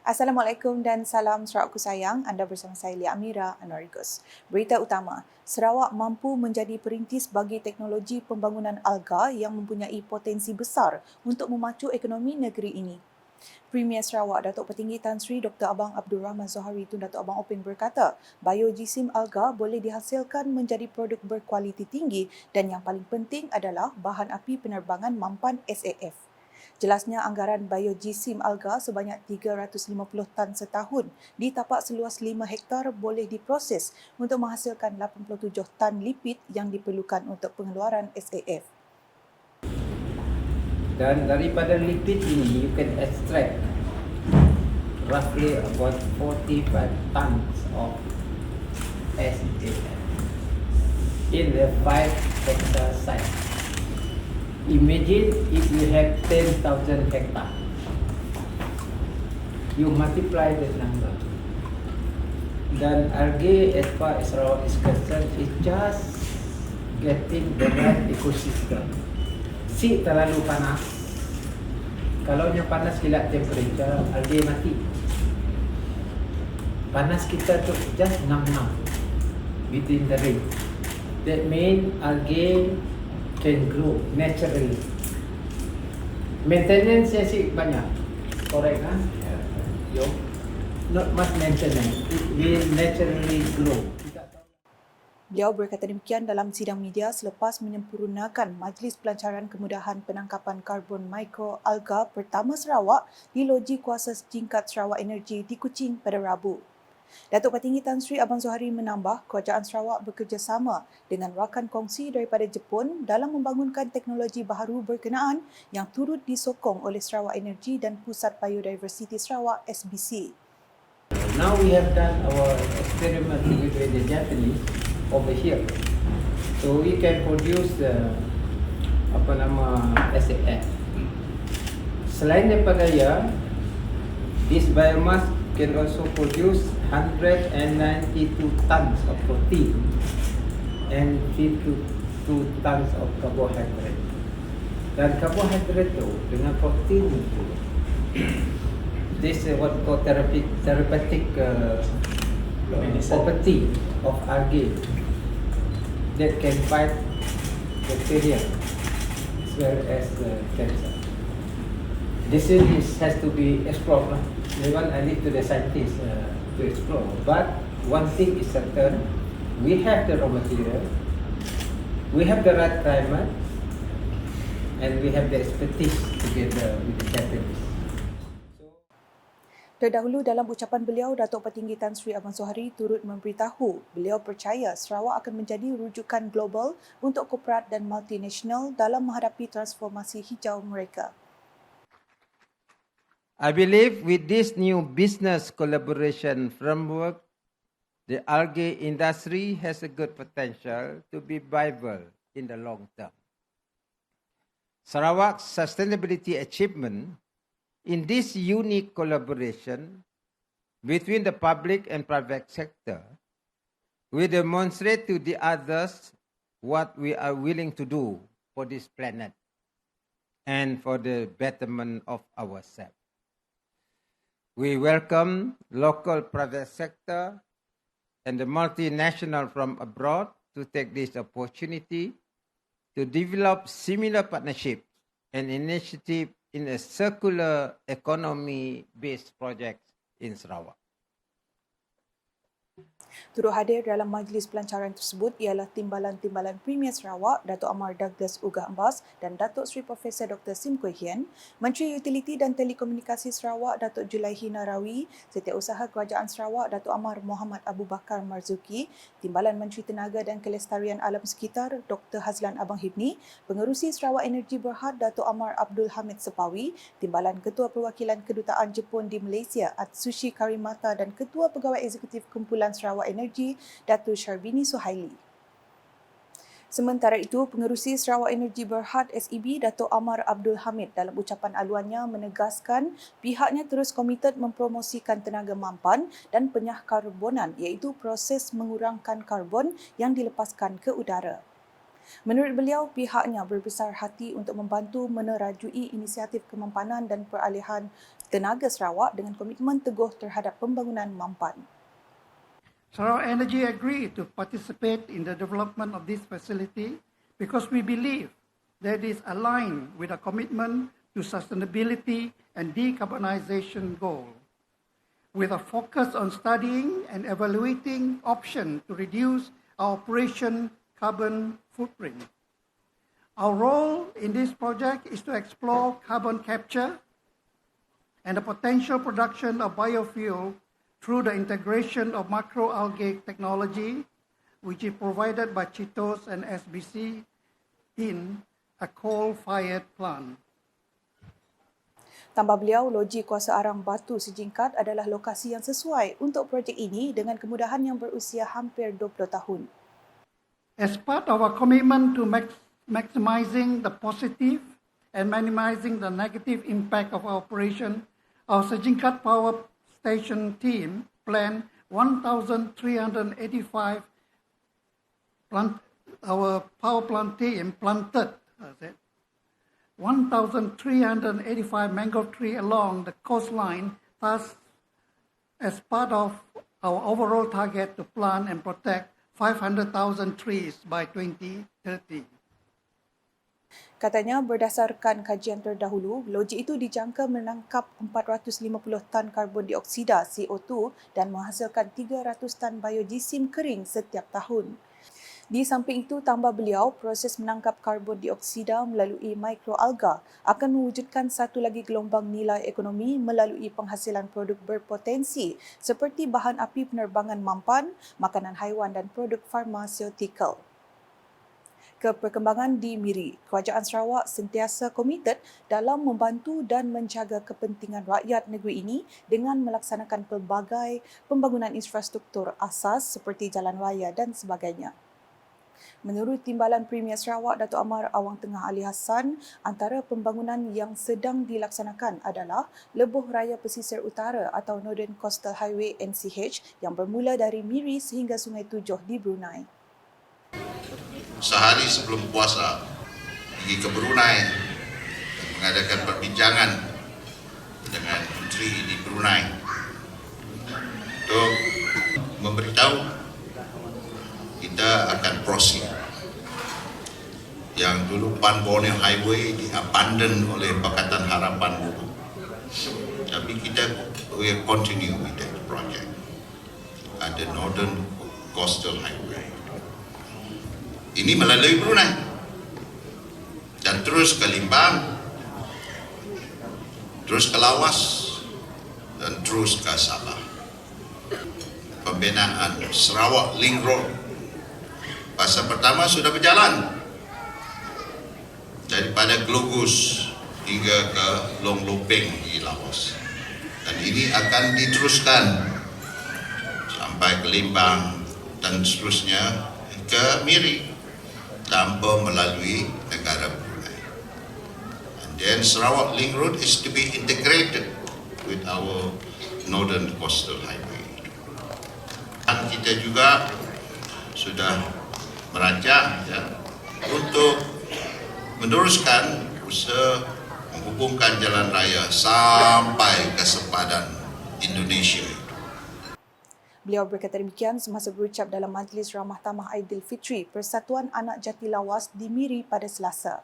Assalamualaikum dan salam Sarawakku sayang. Anda bersama saya Lia Amira Anorigus. Berita utama, Sarawak mampu menjadi perintis bagi teknologi pembangunan alga yang mempunyai potensi besar untuk memacu ekonomi negeri ini. Premier Sarawak Datuk Petinggi Tan Sri Dr. Abang Abdul Rahman Zohari Tun Datuk Abang Oping berkata, biojisim alga boleh dihasilkan menjadi produk berkualiti tinggi dan yang paling penting adalah bahan api penerbangan mampan SAF. Jelasnya anggaran biojisim alga sebanyak 350 tan setahun di tapak seluas 5 hektar boleh diproses untuk menghasilkan 87 tan lipid yang diperlukan untuk pengeluaran SAF. Dan daripada lipid ini, you can extract roughly about 45 tons of SAF in the 5 hectare site. Imagine if you have 10,000 hectare. You multiply the number. Dan algae as far as Sarawak is concerned is just getting the right ecosystem. Si terlalu panas. Kalau yang panas kilat temperature, algae mati. Panas kita tu just 6 between the range. That means algae can grow naturally. Maintenance sih banyak. Correct kan? Yo. Not much maintenance. It will naturally grow. Beliau berkata demikian dalam sidang media selepas menyempurnakan Majlis Pelancaran Kemudahan Penangkapan Karbon Mikroalga pertama Sarawak di Loji Kuasa Setingkat Sarawak Energy di Kuching pada Rabu. Datuk Petinggi Tan Sri Abang Zohari menambah kerajaan Sarawak bekerjasama dengan rakan kongsi daripada Jepun dalam membangunkan teknologi baharu berkenaan yang turut disokong oleh Sarawak Energy dan Pusat Biodiversiti Sarawak SBC. Now we have done our experiment with the Japanese over here, so we can produce the SAF. Selain daripada this biomass can also produce 192 tons of protein and 52 tons of carbohydrate. Dan carbohydrate tu dengan protein tu, this is what called therapeutic property of algae that can fight bacteria as well as cancer. This has to be explored. Even I leave to the scientists to explore. But one thing is certain, we have the raw material, we have the right climate, and we have the expertise together with the Japanese. Terdahulu dalam ucapan beliau, Datuk Petinggi Tan Sri Abang Zohari turut memberitahu beliau percaya Sarawak akan menjadi rujukan global untuk korporat dan multinasional dalam menghadapi transformasi hijau mereka. I believe with this new business collaboration framework, the algae industry has a good potential to be viable in the long term. Sarawak's sustainability achievement in this unique collaboration between the public and private sector will demonstrate to the others what we are willing to do for this planet and for the betterment of ourselves. We welcome local private sector and the multinational from abroad to take this opportunity to develop similar partnerships and initiatives in a circular economy-based projects in Sarawak. Turut hadir dalam majlis pelancaran tersebut ialah Timbalan-Timbalan Premier Sarawak, Datuk Amar Douglas Ugah Ambas dan Datuk Seri Profesor Dr. Sim Kuih Hian, Menteri Utiliti dan Telekomunikasi Sarawak, Datuk Julaihi Narawi, Setiausaha Kerajaan Sarawak, Datuk Amar Muhammad Abu Bakar Marzuki, Timbalan Menteri Tenaga dan Kelestarian Alam Sekitar, Dr. Hazlan Abang Hibni, Pengerusi Sarawak Energy Berhad, Datuk Amar Abdul Hamid Sepawi, Timbalan Ketua Perwakilan Kedutaan Jepun di Malaysia, Atsushi Karimata dan Ketua Pegawai Eksekutif Kumpulan Sarawak Energy, Datuk Syarbini Suhaili. Sementara itu, Pengerusi Sarawak Energy Berhad SEB, Datuk Amar Abdul Hamid dalam ucapan aluannya menegaskan pihaknya terus komited mempromosikan tenaga mampan dan penyahkarbonan iaitu proses mengurangkan karbon yang dilepaskan ke udara. Menurut beliau, pihaknya berbesar hati untuk membantu menerajui inisiatif kemampanan dan peralihan tenaga Sarawak dengan komitmen teguh terhadap pembangunan mampan. Sarawak Energy agreed to participate in the development of this facility because we believe that it is aligned with a commitment to sustainability and decarbonization goal, with a focus on studying and evaluating options to reduce our operation carbon footprint. Our role in this project is to explore carbon capture and the potential production of biofuel through the integration of macroalgae technology, which is provided by CITOS and SBC in a coal-fired plant. Tambah beliau, loji Kuasa Arang Batu Sejingkat adalah lokasi yang sesuai untuk projek ini dengan kemudahan yang berusia hampir 20 tahun. As part of our commitment to maximizing the positive and minimizing the negative impact of our operation, our Sejingkat Power Station team planned 1,385 our power plant team planted 1,385 mangrove trees along the coastline, thus as part of our overall target to plant and protect 500,000 trees by 2030. Katanya berdasarkan kajian terdahulu, loji itu dijangka menangkap 450 tan karbon dioksida CO2 dan menghasilkan 300 tan biojisim kering setiap tahun. Di samping itu, tambah beliau, proses menangkap karbon dioksida melalui mikroalga akan mewujudkan satu lagi gelombang nilai ekonomi melalui penghasilan produk berpotensi seperti bahan api penerbangan mampan, makanan haiwan dan produk farmaseutical. Keperkembangan di Miri, Kerajaan Sarawak sentiasa komited dalam membantu dan menjaga kepentingan rakyat negeri ini dengan melaksanakan pelbagai pembangunan infrastruktur asas seperti jalan raya dan sebagainya. Menurut Timbalan Premier Sarawak Datuk Amar Awang Tengah Ali Hassan, antara pembangunan yang sedang dilaksanakan adalah Lebuh Raya Pesisir Utara atau Northern Coastal Highway NCH yang bermula dari Miri sehingga Sungai Tujuh di Brunei. Sehari sebelum puasa pergi ke Brunei dan mengadakan perbincangan dengan Menteri di Brunei untuk memberitahu kita akan proceed yang dulu Pan Borneo Highway di-abandon oleh Pakatan Harapan dulu, tapi kita will continue with that project at the Northern Coastal Highway. Ini melalui Brunei dan terus ke Limbang, terus ke Lawas dan terus ke Sabah. Pembinaan Sarawak Link Road fasa pertama sudah berjalan daripada Glogus hingga ke Long Lopeng di Lawas, dan ini akan diteruskan sampai ke Limbang dan seterusnya ke Miri tanpa melalui negara Brunei. And then Sarawak Link Road is to be integrated with our Northern Coastal Highway. Dan kita juga sudah merancang untuk meneruskan usaha menghubungkan jalan raya sampai ke sepadan Indonesia. Beliau berkata demikian semasa berucap dalam Majlis Ramah Tamah Aidilfitri Persatuan Anak Jati Lawas di Miri pada Selasa.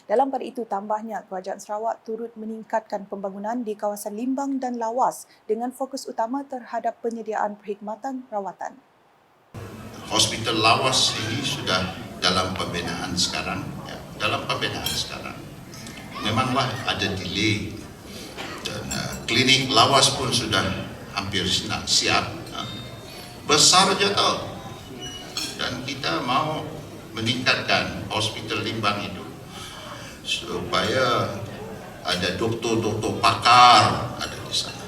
Dalam pada itu, tambahnya Kerajaan Sarawak turut meningkatkan pembangunan di kawasan Limbang dan Lawas dengan fokus utama terhadap penyediaan perkhidmatan rawatan. Hospital Lawas ini sudah dalam pembinaan sekarang. Memanglah ada delay dan klinik Lawas pun sudah hampir siap. Besar je tau, dan kita mau meningkatkan hospital Limbang itu supaya ada doktor-doktor pakar ada di sana.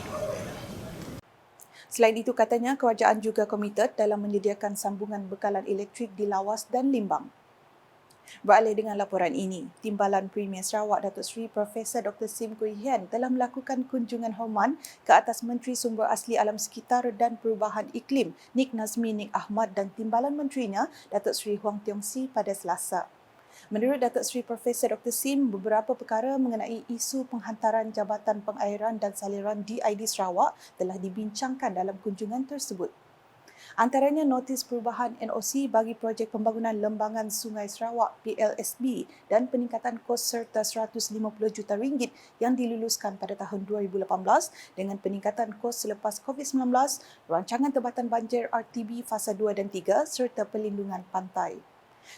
Selain itu, katanya kerajaan juga komited dalam menyediakan sambungan bekalan elektrik di Lawas dan Limbang. Beralih dengan laporan ini, Timbalan Premier Sarawak Datuk Seri Profesor Dr. Sim Kui Hian telah melakukan kunjungan hormat ke atas Menteri Sumber Asli Alam Sekitar dan Perubahan Iklim Nik Nazmi Nik Ahmad dan Timbalan Menterinya Datuk Seri Huang Tiong Si pada Selasa. Menurut Datuk Seri Profesor Dr. Sim, beberapa perkara mengenai isu penghantaran Jabatan Pengairan dan Saliran DID Sarawak telah dibincangkan dalam kunjungan tersebut. Antaranya notis perubahan NOC bagi projek pembangunan Lembangan Sungai Sarawak PLSB dan peningkatan kos serta RM150 juta yang diluluskan pada tahun 2018 dengan peningkatan kos selepas COVID-19, rancangan tempatan banjir RTB fasa 2 dan 3 serta perlindungan pantai.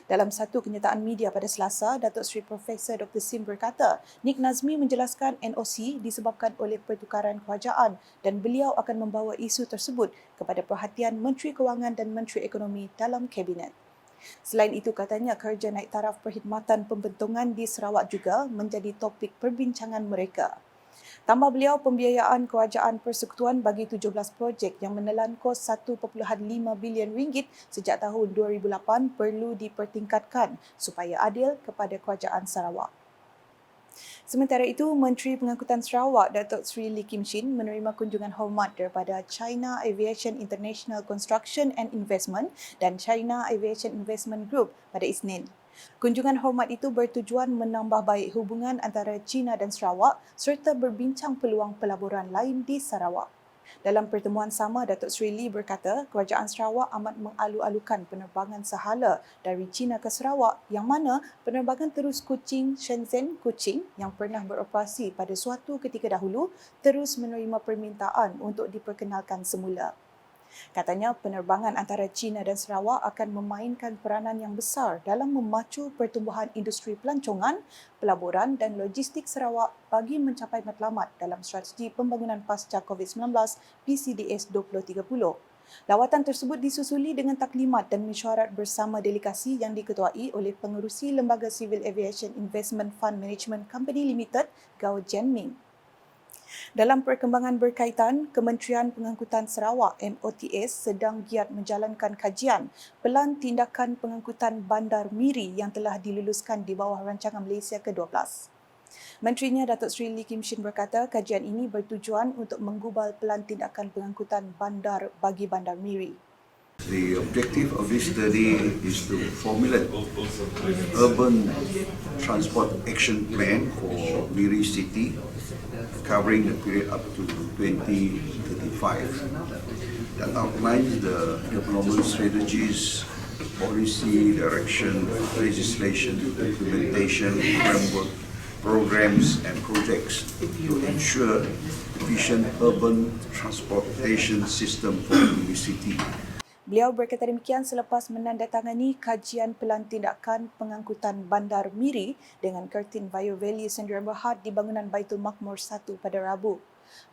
Dalam satu kenyataan media pada Selasa, Datuk Seri Profesor Dr. Sim berkata, Nik Nazmi menjelaskan NOC disebabkan oleh pertukaran kerajaan dan beliau akan membawa isu tersebut kepada perhatian Menteri Kewangan dan Menteri Ekonomi dalam Kabinet. Selain itu, katanya kerja naik taraf perkhidmatan pembentungan di Sarawak juga menjadi topik perbincangan mereka. Tambah beliau, pembiayaan kerajaan persekutuan bagi 17 projek yang menelan kos RM1.5 bilion sejak tahun 2008 perlu dipertingkatkan supaya adil kepada kerajaan Sarawak. Sementara itu, Menteri Pengangkutan Sarawak, Datuk Seri Lee Kim Shin menerima kunjungan hormat daripada China Aviation International Construction and Investment dan China Aviation Investment Group pada Isnin. Kunjungan hormat itu bertujuan menambah baik hubungan antara China dan Sarawak serta berbincang peluang pelaburan lain di Sarawak. Dalam pertemuan sama, Datuk Seri Lee berkata kerajaan Sarawak amat mengalu-alukan penerbangan sahala dari China ke Sarawak yang mana penerbangan terus Kuching-Shenzhen-Kuching yang pernah beroperasi pada suatu ketika dahulu terus menerima permintaan untuk diperkenalkan semula. Katanya penerbangan antara China dan Sarawak akan memainkan peranan yang besar dalam memacu pertumbuhan industri pelancongan, pelaburan dan logistik Sarawak bagi mencapai matlamat dalam strategi pembangunan pasca COVID-19 PCDS 2030. Lawatan tersebut disusuli dengan taklimat dan mesyuarat bersama delegasi yang diketuai oleh Pengerusi Lembaga Civil Aviation Investment Fund Management Company Limited, Gao Jianming. Dalam perkembangan berkaitan, Kementerian Pengangkutan Sarawak MOTS sedang giat menjalankan kajian pelan tindakan pengangkutan bandar Miri yang telah diluluskan di bawah rancangan Malaysia ke-12. Menterinya Datuk Seri Lee Kim Shin berkata kajian ini bertujuan untuk menggubal pelan tindakan pengangkutan bandar bagi bandar Miri. The objective of this study is to formulate urban transport action plan for Miri City covering the period up to 2035 that outlines the development strategies, policy, direction, legislation, implementation, framework, programs and projects to ensure efficient urban transportation system for Miri City. Beliau berkata demikian selepas menandatangani kajian pelan tindakan pengangkutan bandar Miri dengan Kertin Via Valley Sdn Bhd di bangunan Baitul Makmur 1 pada Rabu.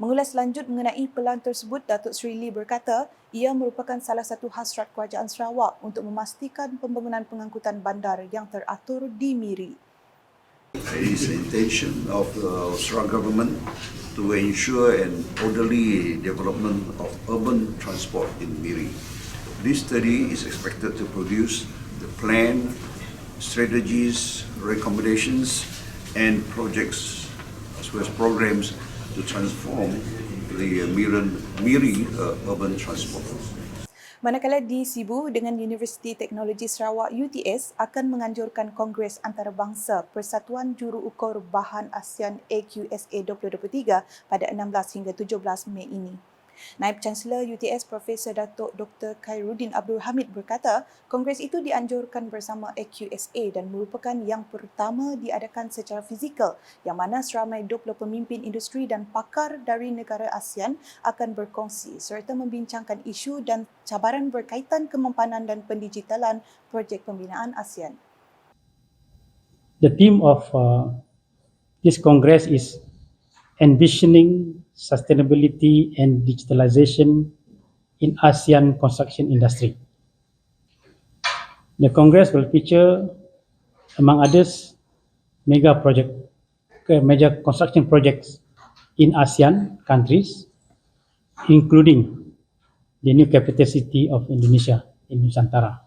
Mengulas lanjut mengenai pelan tersebut, Datuk Seri Lee berkata ia merupakan salah satu hasrat kerajaan Sarawak untuk memastikan pembangunan pengangkutan bandar yang teratur di Miri. It is the intention of the Sarawak government to ensure an orderly development of urban transport in Miri. This study is expected to produce the plan, strategies, recommendations and projects as well as programs to transform the Miri urban transport. Manakala di Sibu dengan Universiti Teknologi Sarawak UTS akan menganjurkan Kongres Antarabangsa Persatuan Juruukur Bahan ASEAN AQSA 2023 pada 16 hingga 17 Mei ini. Naib Chancellor UTS Profesor Datuk Dr. Khairuddin Abdul Hamid berkata, Kongres itu dianjurkan bersama AQSA dan merupakan yang pertama diadakan secara fizikal yang mana seramai 20 pemimpin industri dan pakar dari negara ASEAN akan berkongsi serta membincangkan isu dan cabaran berkaitan kemampanan dan pendigitalan projek pembinaan ASEAN. The theme of this Congress is Envisioning Sustainability and Digitalization in ASEAN Construction Industry. The Congress will feature, among others, major construction projects in ASEAN countries, including the new capital city of Indonesia in Nusantara.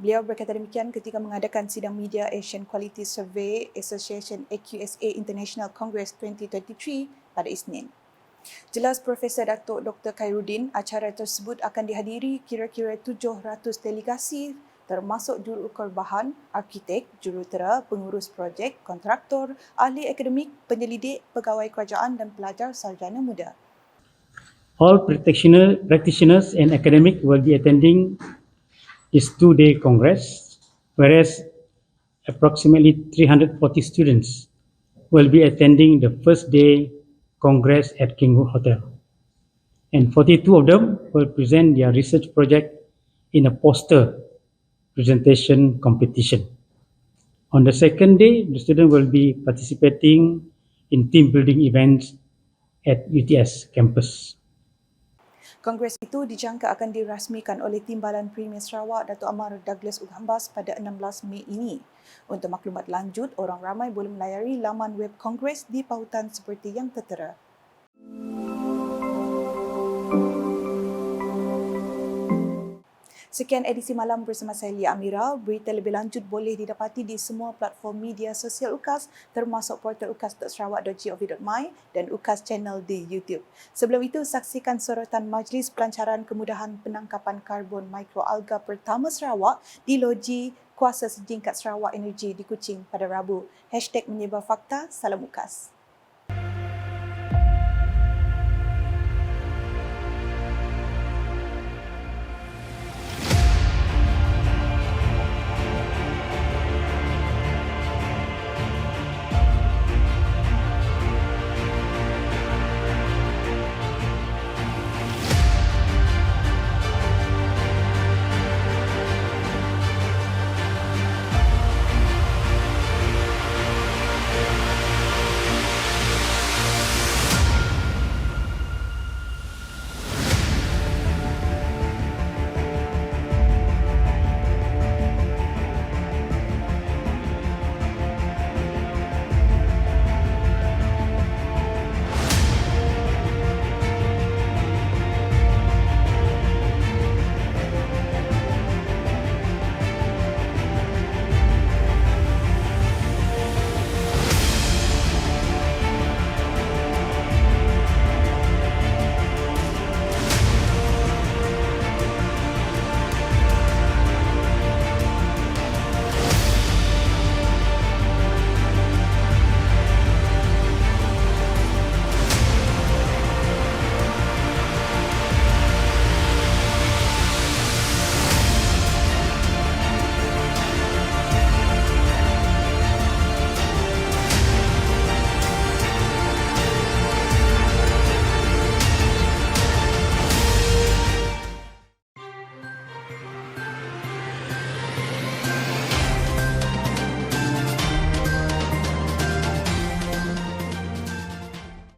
Beliau berkata demikian ketika mengadakan sidang media Asian Quality Survey Association AQSA International Congress 2023 pada Isnin. Jelas Profesor Datuk Dr. Khairuddin, acara tersebut akan dihadiri kira-kira 700 delegasi termasuk juruukur bahan, arkitek, jurutera, pengurus projek, kontraktor, ahli akademik, penyelidik, pegawai kerajaan dan pelajar sarjana muda. All practitioners and academic will be attending this two-day congress, whereas approximately 340 students will be attending the first day congress at Kingwood Hotel. And 42 of them will present their research project in a poster presentation competition. On the second day, the student will be participating in team building events at UTS campus. Kongres itu dijangka akan dirasmikan oleh Timbalan Premier Sarawak Datuk Amar Douglas Ughambas pada 16 Mei ini. Untuk maklumat lanjut, orang ramai boleh melayari laman web Kongres di pautan seperti yang tertera. Sekian edisi malam bersama saya Lia Amira. Berita lebih lanjut boleh didapati di semua platform media sosial UKAS termasuk portal ukas.sarawak.gov.my dan UKAS Channel di YouTube. Sebelum itu, saksikan sorotan Majlis Pelancaran Kemudahan Penangkapan Karbon Mikroalga pertama Sarawak di Loji Kuasa Sejingkat Sarawak Energy di Kuching pada Rabu. #menyebar fakta, salam UKAS.